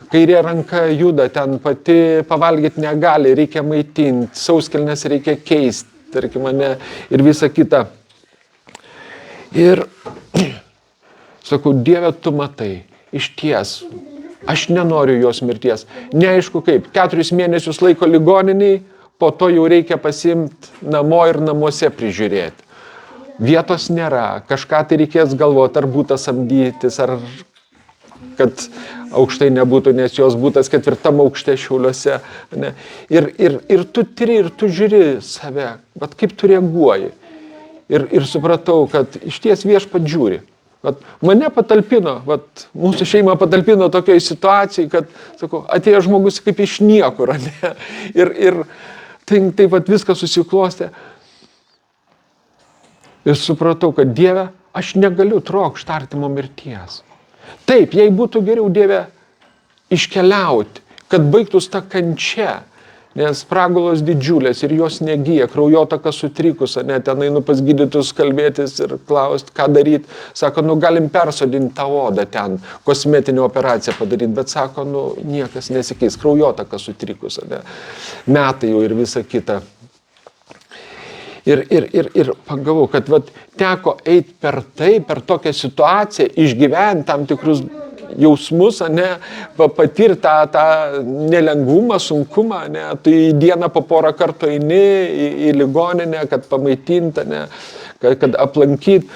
S1: Kairė ranka juda, ten pati pavalgyti negali, reikia maitinti, sauskelnes reikia keisti, tarkim, mane, ir visa kita. Ir sakau, Dieve, tu matai, išties, aš nenoriu jos mirties. Neaišku kaip, 4 mėnesius laiko ligoniniai, po to jau reikia pasiimti namo ir namuose prižiūrėti. Vietos nėra, kažką tai reikės galvoti, ar būtas samdytis, ar kad aukštai nebūtų, nes jos būtas 4 aukšte Šiauliuose. Ne? Ir tu tiri, ir tu žiūri save, bet kaip tu reaguoji. Ir supratau, kad išties viešpat žiūri. Mane patalpino, mūsų šeima patalpino tokioj situacijai, kad, sakau, atėjo žmogus kaip iš niekur. Ne? Ir taip viskas susiklostė. Ir supratau, kad Dieve, aš negaliu trokšti artimo mirties. Taip, jei būtų geriau, Dieve, iškeliauti, kad baigtųs ta kančia, nes pragulos didžiulės ir jos negyja, kraujotaka sutrikus, ten einu pas gydytus kalbėtis ir klausti, ką daryti. Sako, galim persodinti tą odą ten, kosmetinę operaciją padaryti, bet sako, niekas nesikeis, kraujotaka sutrikus, metai jau ir visa kita. Ir pagavau, kad teko eiti per tokią situaciją, išgyventi tam tikrus jausmus, patirti tą nelengvumą, sunkumą, tu į dieną po 4 kartų eini į ligoninę, kad pamaitinti, kad aplankyti.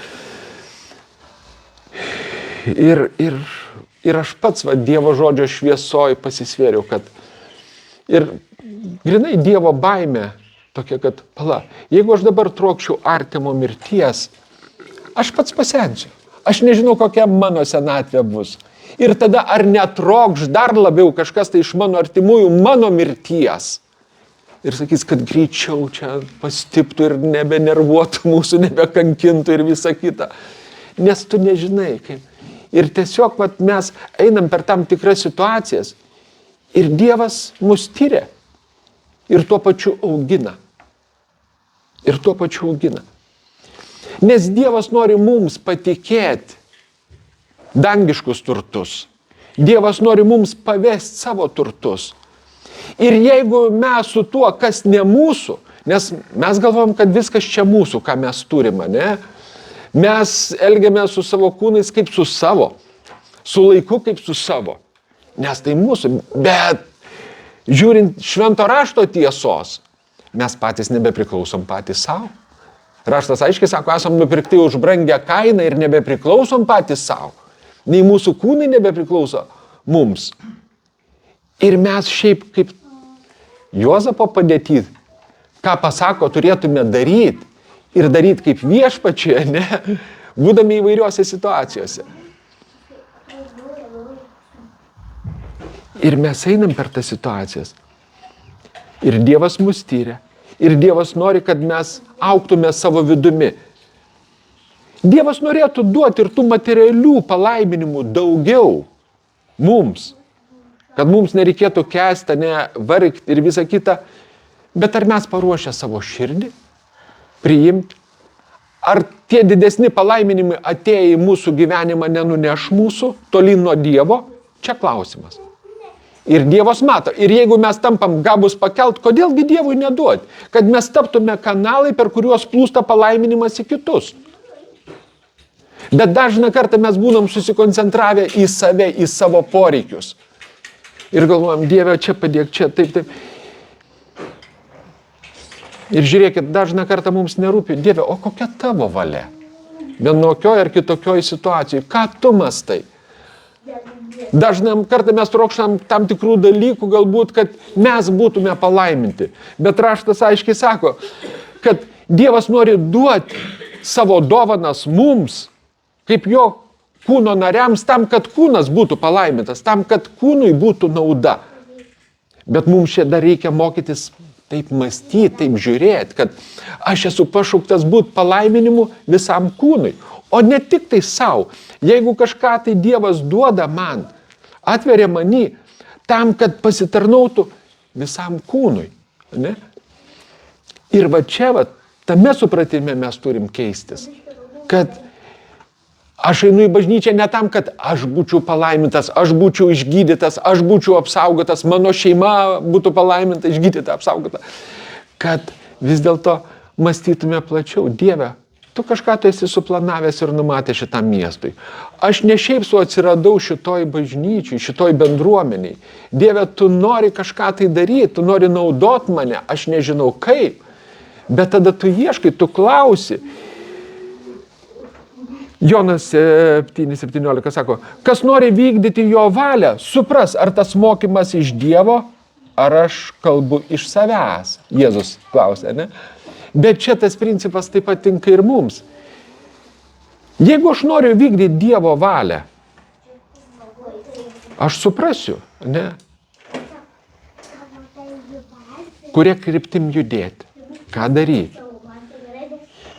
S1: Ir aš pats Dievo žodžio šviesoj pasisvėriau, kad ir grinai Dievo baimė, tokia, kad, jeigu aš dabar trokščiau artimo mirties, aš pats pasensiu. Aš nežinau, kokia mano senatvė bus. Ir tada ar netrokš dar labiau kažkas tai iš mano artimųjų mano mirties. Ir sakys, kad greičiau čia pastiptų ir nebenervuotų mūsų, nebekankintų ir visa kita. Nes tu nežinai, kaip. Ir tiesiog mes einam per tam tikras situacijas ir Dievas mus tyria. Ir tuo pačiu augina. Nes Dievas nori mums patikėti dangiškus turtus. Dievas nori mums pavesti savo turtus. Ir jeigu mes su tuo, kas ne mūsų, nes mes galvojam, kad viskas čia mūsų, ką mes turime, ne? Mes elgiamės su savo kūnais kaip su savo, su laiku kaip su savo. Nes tai mūsų, bet žiūrint švento rašto tiesos, mes patys nebepriklausom patys savo. Raštas aiškiai sako, esam nupirkti už brangę kainą ir nebepriklausom patys savo. Nei mūsų kūnai nebepriklauso mums. Ir mes šiaip kaip Juozapo padėti, ką pasako, turėtume daryti ir daryti kaip viešpačiai, ne? Būdami įvairiuose situacijose. Ir mes einam per tas situacijas. Ir Dievas mus tyria. Ir Dievas nori, kad mes augtume savo vidumi. Dievas norėtų duoti ir tų materialių palaiminimų daugiau mums, kad mums nereikėtų kęsti, vargti ir visa kita. Bet ar mes paruošę savo širdį priimti? Ar tie didesni palaiminimai atėję į mūsų gyvenimą nenuneš mūsų tolyn nuo Dievo? Čia klausimas. Ir Dievas mato. Ir jeigu mes tampam gabus pakelt, kodėlgi Dievui neduoti? Kad mes taptume kanalai, per kuriuos plūsta palaiminimas į kitus. Bet dažną kartą mes būnam susikoncentravę į save, į savo poreikius. Ir galvojam, Dieve, čia padėk, čia, taip. Ir žiūrėkit, dažną kartą mums nerūpi, Dieve, o kokia tavo valia? Vienokioj ar kitokioj situacijoj. Ką tu mastai? Dažnam kartą mes trokštam tam tikrų dalykų, galbūt, kad mes būtume palaiminti. Bet raštas aiškiai sako, kad Dievas nori duoti savo dovanas mums, kaip jo kūno nariams, tam, kad kūnas būtų palaimintas, tam, kad kūnui būtų nauda. Bet mums čia dar reikia mokytis taip mąstyti, taip žiūrėti, kad aš esu pašauktas būti palaiminimu visam kūnui, o ne tik tai savo. Jeigu kažką tai Dievas duoda man, atveria manį, tam, kad pasitarnautų visam kūnui. Ne? Ir va čia, tame supratime mes turim keistis, kad aš einu į bažnyčią ne tam, kad aš būčiau palaimintas, aš būčiau išgydytas, aš būčiau apsaugotas, mano šeima būtų palaiminta, išgydyta, apsaugota. Kad vis dėlto mąstytume plačiau. Dieve, tu kažką tu esi suplanavęs ir numatęs šitam miestui. Aš ne šiaip su atsiradau šitoj bažnyčiai, šitoj bendruomeniai. Dieve, tu nori kažką tai daryti, tu nori naudot mane, aš nežinau kaip. Bet tada tu ieškai, tu klausi. Jonas 7:17 sako, kas nori vykdyti jo valią, supras, ar tas mokymas iš Dievo, ar aš kalbu iš savęs. Jėzus klausė, ne? Bet čia tas principas taip pat tinka ir mums. Jeigu aš noriu vykdyti Dievo valią, aš suprasiu, ne? Kuria kryptim judėti, ką daryti.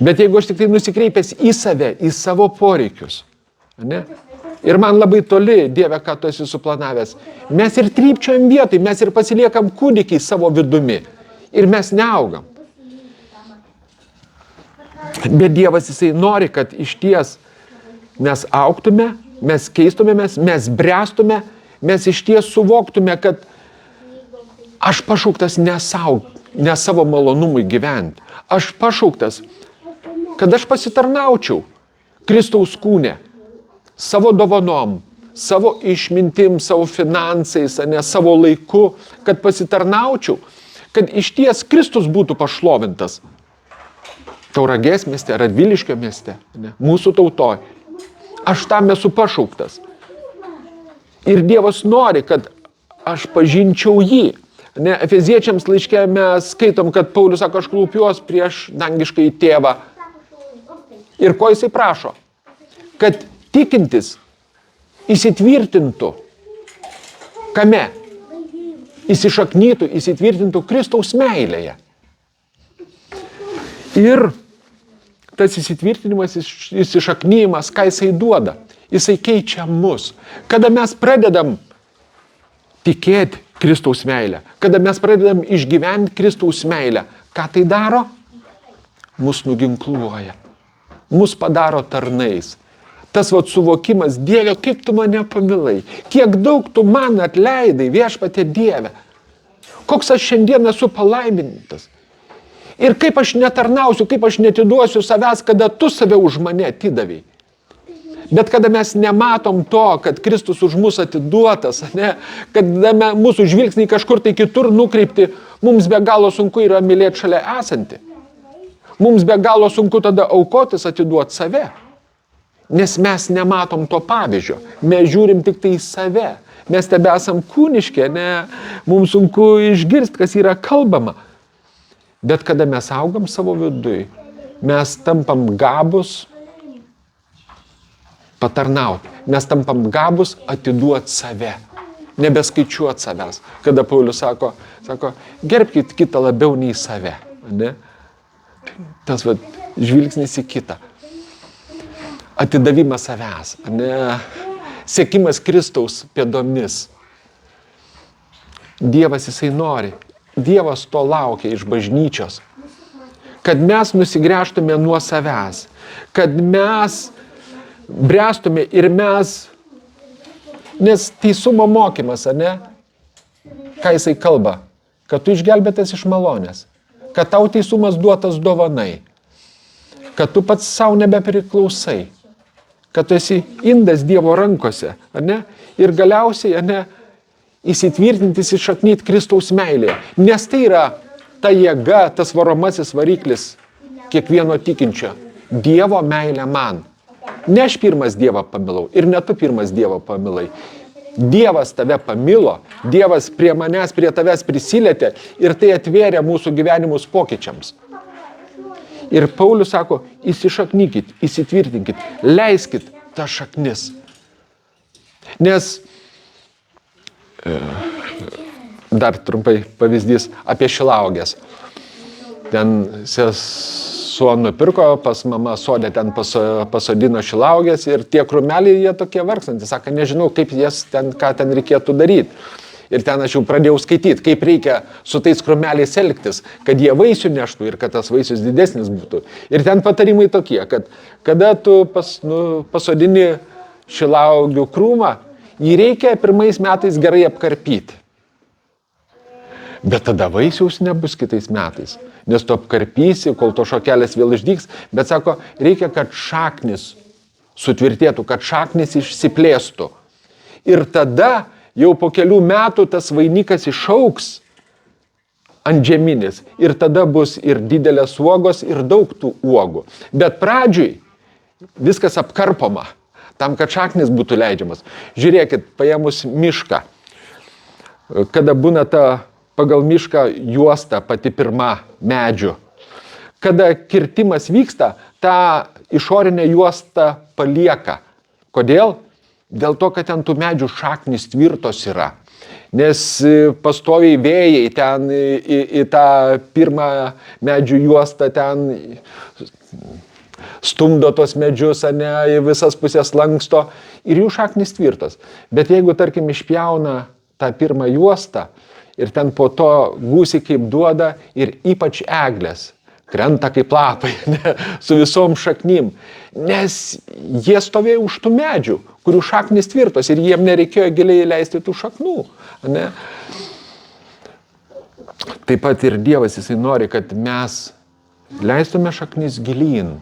S1: Bet jeigu aš tik tai nusikreipęs į save, į savo poreikius, ne? Ir man labai toli, Dieve, ką tu esi suplanavęs, mes ir trypčiojam vietoj, mes ir pasiliekam kūdikiai savo vidumi ir mes neaugam. Bet Dievas jisai nori, kad iš ties mes augtume, mes keistumėmės, mes brestume, mes iš ties suvoktume, kad aš pašauktas ne savo malonumui gyventi. Aš pašauktas, kad aš pasitarnaučiau Kristaus kūne, savo dovanom, savo išmintim, savo finansais, savo laiku, kad pasitarnaučiau, kad iš ties Kristus būtų pašlovintas. Tauragės mieste, Radviliškio mieste, ne, mūsų tautoj. Aš tam esu pašauktas. Ir Dievas nori, kad aš pažinčiau jį. Ne, Efeziečiams laiške mes skaitom, kad Paulius sako, aš klaupiuos prieš dangiškąjį tėvą. Ir ko jisai prašo? Kad tikintis įsitvirtintų. Kame? Įsišaknytų, įsitvirtintų Kristaus meilėje. Ir tas įsitvirtinimas, įsišaknyjimas, ką jisai duoda? Jisai keičia mus. Kada mes pradedam tikėti Kristaus meilę, kada mes pradedam išgyventi Kristaus meilę, ką tai daro? Mus nuginkluoja. Mus padaro tarnais. Tas suvokimas, Dieve, kaip tu mane pamilai, kiek daug tu man atleidai, Viešpatie Dieve, koks aš šiandien esu palaimintas. Ir kaip aš netarnausiu, kaip aš netiduosiu savęs, kada tu save už mane atidavei. Bet kada mes nematom to, kad Kristus už mus atiduotas, ne, kada mūsų žvilgsniai kažkur tai kitur nukreipti, mums be galo sunku yra mylėti šalia esantį. Mums be galo sunku tada aukotis, atiduoti save. Nes mes nematom to pavyzdžio. Mes žiūrim tik tai į save. Mes tebe esam kūniški, ne? Mums sunku išgirsti, kas yra kalbama. Bet kada mes augam savo vidui, mes tampam gabus patarnauti. Mes tampam gabus atiduoti save. Nebeskaičiuoti savęs. Kada Paulius sako, gerbkit kitą labiau nei save. Ne? Tas žvilgsnis į kitą. atidavimas savęs, ne, sekimas Kristaus pėdomis. Dievas jisai nori, Dievas to laukia iš bažnyčios, kad mes nusigręžtume nuo savęs, kad mes bręstume ir mes, nes teisumo mokymas, ne, ką jisai kalba, kad tu išgelbėtas iš malonės, kad tau teisumas duotas dovanai, kad tu pats savo nebepriklausai, kad tu esi indas Dievo rankose, ne, ir galiausiai, ne, įsitvirtinti, įsišaknyti Kristaus meilėje, nes tai yra ta jėga, tas varomasis variklis kiekvieno tikinčio. Dievo meilė man. Ne aš pirmas Dievą pamilau ir ne tu pirmas Dievą pamilai. Dievas tave pamilo, Dievas prie manęs, prie tavęs prisilietė ir tai atvėrė mūsų gyvenimus pokyčiams. Ir Paulius sako, įsišaknykit, įsitvirtinkit, leiskit tą šaknis. Nes dar trumpai pavyzdys apie šilauogės. Ten sesuo nupirko, pas mama sodė ten pasodino šilauogės ir tie krūmeliai jie tokie vargstantys. Sako, nežinau, kaip jas ten, ką ten reikėtų daryti. Ir ten aš jau pradėjau skaityti, kaip reikia su tais krūmeliais elgtis, kad jie vaisių neštų ir kad tas vaisius didesnis būtų. Ir ten patarimai tokie, kad kada tu pasodini šilauogių krūmą, jį reikia pirmais metais gerai apkarpyti. Bet tada vaisiaus nebus kitais metais, nes tu apkarpysi, kol to šakelės vėl išdygs, bet sako, reikia, kad šaknis sutvirtėtų, kad šaknis išsiplėstų. Ir tada jau po kelių metų tas vainikas išaugs antžeminis ir tada bus ir didelės uogos ir daug tų uogų. Bet pradžiui viskas apkarpoma, tam, kad šaknis būtų leidžiamas. Žiūrėkit, paėmus mišką, kada būna ta pagal mišką juosta pati pirma medžių. Kada kirtimas vyksta, tą išorinę juostą palieka. Kodėl? Dėl to, kad ten tų medžių šaknis tvirtos yra. Nes pastoviai vėjai ten į tą pirmą medžių juostą ten stumdo tos medžius, ne, į visas pusės lanksto ir jų šaknis tvirtos. Bet jeigu, tarkim, išpjauna tą pirmą juostą ir ten po to gūsiai kaip duoda ir ypač eglės krenta kaip lapai, ne, su visom šaknim, nes jie stovėjo už tų medžių, kurių šaknis tvirtos ir jiem nereikėjo giliai leisti tų šaknų. Ne. Taip pat ir Dievas, jisai nori, kad mes leistume šaknis gilyn,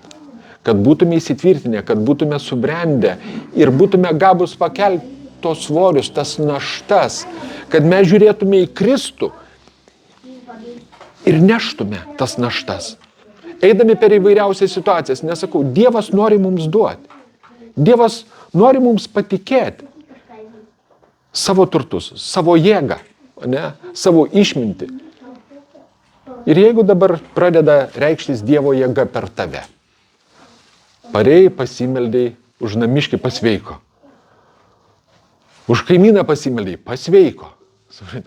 S1: kad būtume įsitvirtinę, kad būtume subrendę ir būtume gabus pakelti tos svorius, tas naštas, kad mes žiūrėtume į Kristų ir neštume tas naštas. Eidami per įvairiausias situacijas, nesakau, Dievas nori mums duoti. Dievas nori mums patikėti savo turtus, savo jėgą, ne, savo išmintį. Ir jeigu dabar pradeda reikštis Dievo jėga per tave, parėjai, pasimeldėjai, už namiškį pasveiko. Už kaimyną pasimeldėjai, pasveiko.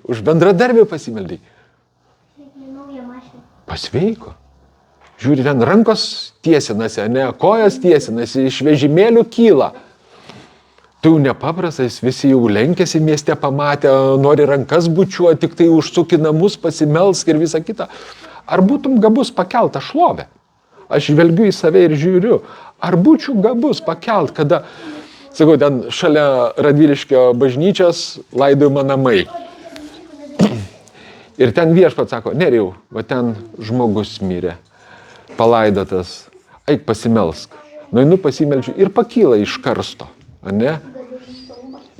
S1: Už bendradarbį pasimeldėjai, pasveiko. Žiūri, ten rankos tiesinasi, ne, kojas tiesinasi, iš vežimėlių kyla. Tai jau nepaprastas, visi jau lenkėsi mieste pamatę, nori rankas bučiuoti, tik tai užsuki namus, pasimelsk ir visa kita. Ar būtum gabus pakelt tą šlovę? Aš žvelgiu į save ir žiūriu, ar būčiau gabus pakelt, kada, sakau, ten šalia Radviliškio bažnyčios laidojimo namai. Ir ten viešpats sako, Nerijau, va ten žmogus mirė, palaidotas, eik pasimelsk. Nueinu pasimeldžiu ir pakyla iš karsto, ne?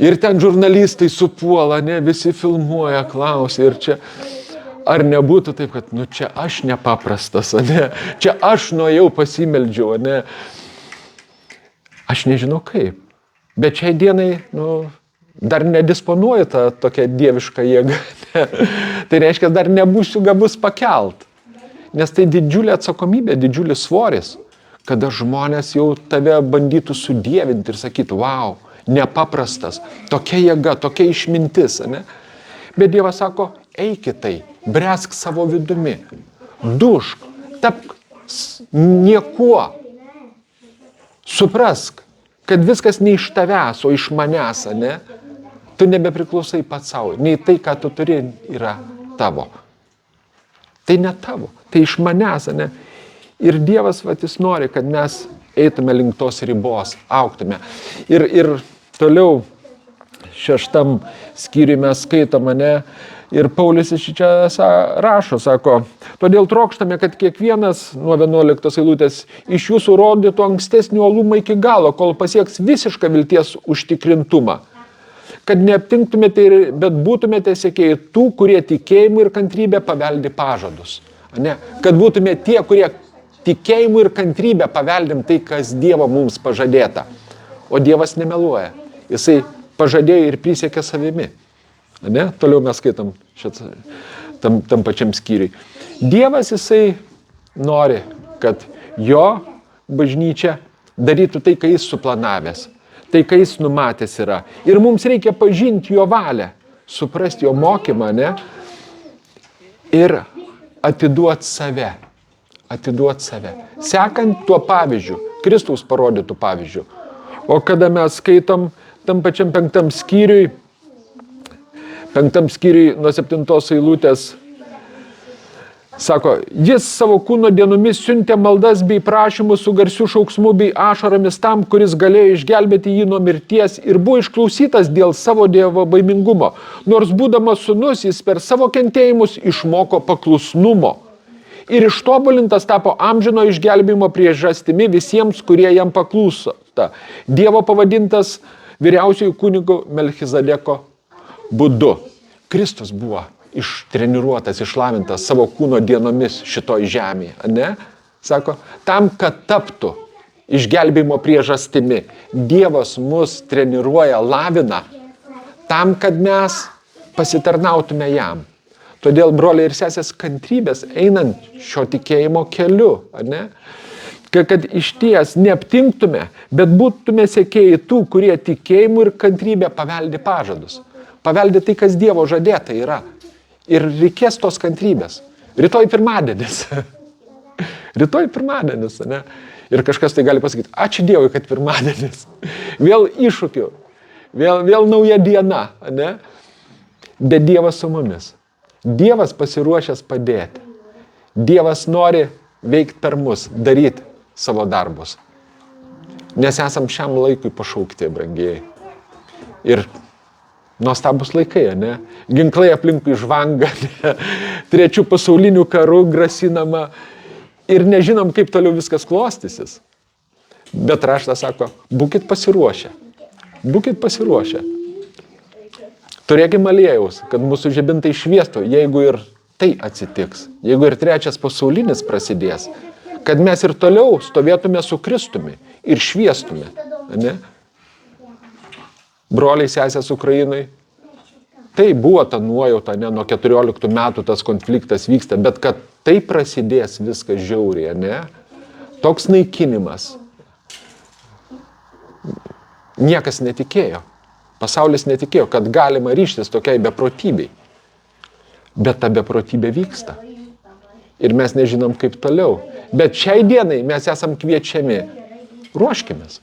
S1: Ir ten žurnalistai supuola, ne, visi filmuoja, klausia ir čia. Ar nebūtų taip, kad, nu, čia aš nepaprastas, ne? Čia aš nuėjau pasimeldžiau, ne? Aš nežinau kaip. Bet šiai dienai, nu, dar nedisponuoju tą tokią dievišką jėgą. Ne? Tai reiškia, dar nebūsiu gabus pakelt. Nes tai didžiulė atsakomybė, didžiulis svoris, kada žmonės jau tave bandytų sudievinti ir sakytų, wow, nepaprastas, tokia jėga, tokia išmintis, ne? Bet Dievas sako, eik į tai, bręsk savo vidumi, dušk, tapk niekuo, Suprask, kad viskas ne iš tavęs, o iš manęs, ne? Tu nebepriklausai pats savo. Nei tai, ką tu turi, yra tavo. Tai ne tavo, tai iš manęs, ne? Ir Dievas, jis nori, kad mes eitume link tos ribos, augtume. Ir toliau 6 skyriui mes skaitome, ne? Ir Paulius iš čia rašo, sako, todėl trokštame, kad kiekvienas nuo 11 eilutės iš jūsų rodytų ankstesnį uolumą iki galo, kol pasieks visišką vilties užtikrintumą. Kad neaptinktumėte, bet būtumėte sekėjai tų, kurie tikėjimu ir kantrybė paveldi pažadus. Ne? Kad būtumėte tie, kurie tikėjimu ir kantrybė paveldim tai, kas Dievo mums pažadėta. O Dievas nemeluoja. Jisai pažadėjo ir prisiekė savimi. Ne? Toliau mes skaitam tam pačiam skyriui. Dievas jisai nori, kad jo bažnyčia darytų tai, ką jis suplanavęs, tai, ką jis numatęs yra. Ir mums reikia pažinti jo valią, suprasti jo mokymą, ne? Ir atiduoti save. Atiduoti save. Sekant tuo pavyzdžiu, Kristaus parodytų pavyzdžiu. O kada mes skaitom tam pačiam 5 skyriui, 5 skyriui nuo 7 eilutės, sako, jis savo kūno dienomis siuntė maldas bei prašymus su garsiu šauksmu bei ašaromis tam, kuris galėjo išgelbėti jį nuo mirties ir buvo išklausytas dėl savo Dievo baimingumo. Nors būdamas sūnus, jis per savo kentėjimus išmoko paklusnumo. Ir ištobulintas tapo amžino išgelbėjimo priežastimi visiems, kurie jam paklūsta. Dievo pavadintas vyriausiųjų kunigų Melchizedeko būdu. Kristus buvo ištreniruotas, išlavintas savo kūno dienomis šitoj žemėje, ne? Sako, tam, kad taptų išgelbėjimo priežastimi. Dievas mus treniruoja, lavina, tam, kad mes pasitarnautume jam. Todėl, broliai ir sesės, kantrybės einant šio tikėjimo keliu, ne? Kad išties neaptinktume, bet būtume sekėjai tų, kurie tikėjimu ir kantrybė paveldi pažadus. Paveldi tai, kas Dievo žadėta yra. Ir reikės tos kantrybės. Rytoj pirmadienis. Rytoj pirmadienis, ne? Ir kažkas tai gali pasakyti, ačiū Dievui, kad pirmadienis. Vėl iššūkių. Vėl nauja diena, ne? Bet Dievas su mumis. Dievas pasiruošęs padėti. Dievas nori veikti per mus, daryti savo darbus. Nes esam šiam laikui pašaukti, brangieji. Ir nuostabus laikai, ne? Ginklai aplinkui žvanga, ne? 3 pasaulinių karų grasinama ir nežinom, kaip toliau viskas klostysis. Bet raštas sako, būkit pasiruošę. Būkit pasiruošę. Turėkim aliejaus, kad mūsų žibintai šviestų, jeigu ir tai atsitiks. Jeigu ir 3 pasaulinis prasidės. Kad mes ir toliau stovėtume su Kristumi ir šviestume, ne? Broliai, sesės Ukrainai, tai buvo ta nuojauta, ne, nuo 14 metų tas konfliktas vyksta, bet kad tai prasidės viskas žiauriai, ne, toks naikinimas, niekas netikėjo, pasaulis netikėjo, kad galima ryžtis tokiai beprotybei, bet ta beprotybė vyksta ir mes nežinom kaip toliau, bet šiai dienai mes esam kviečiami, ruoškimės,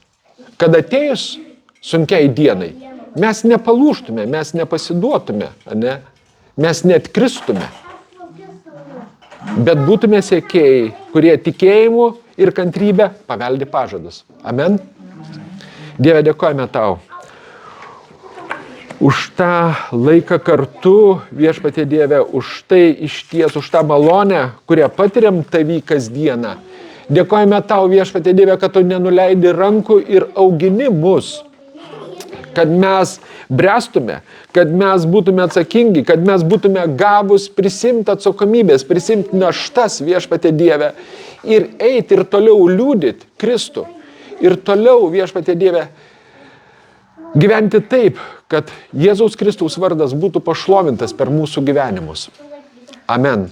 S1: kad atėjus sunkiai dienai, mes nepalūštume, mes nepasiduotume, ne? Mes neatkristume, bet būtume sekėjai, kurie tikėjimu ir kantrybę paveldi pažadus. Amen. Dieve, dėkojame tau už tą laiką kartu, viešpatie Dieve, už tai išties, už tą malonę, kurią patiriam tavy kasdieną. Dėkojame tau, viešpatie Dieve, kad tu nenuleidi rankų ir augini mus, kad mes brestume, kad mes būtume atsakingi, kad mes būtume gabus prisimti atsakomybės, prisimti naštas, viešpatie Dieve, ir eiti ir toliau liudyti Kristų. Ir toliau, viešpatie Dieve, gyventi taip, kad Jėzaus Kristaus vardas būtų pašlovintas per mūsų gyvenimus. Amen.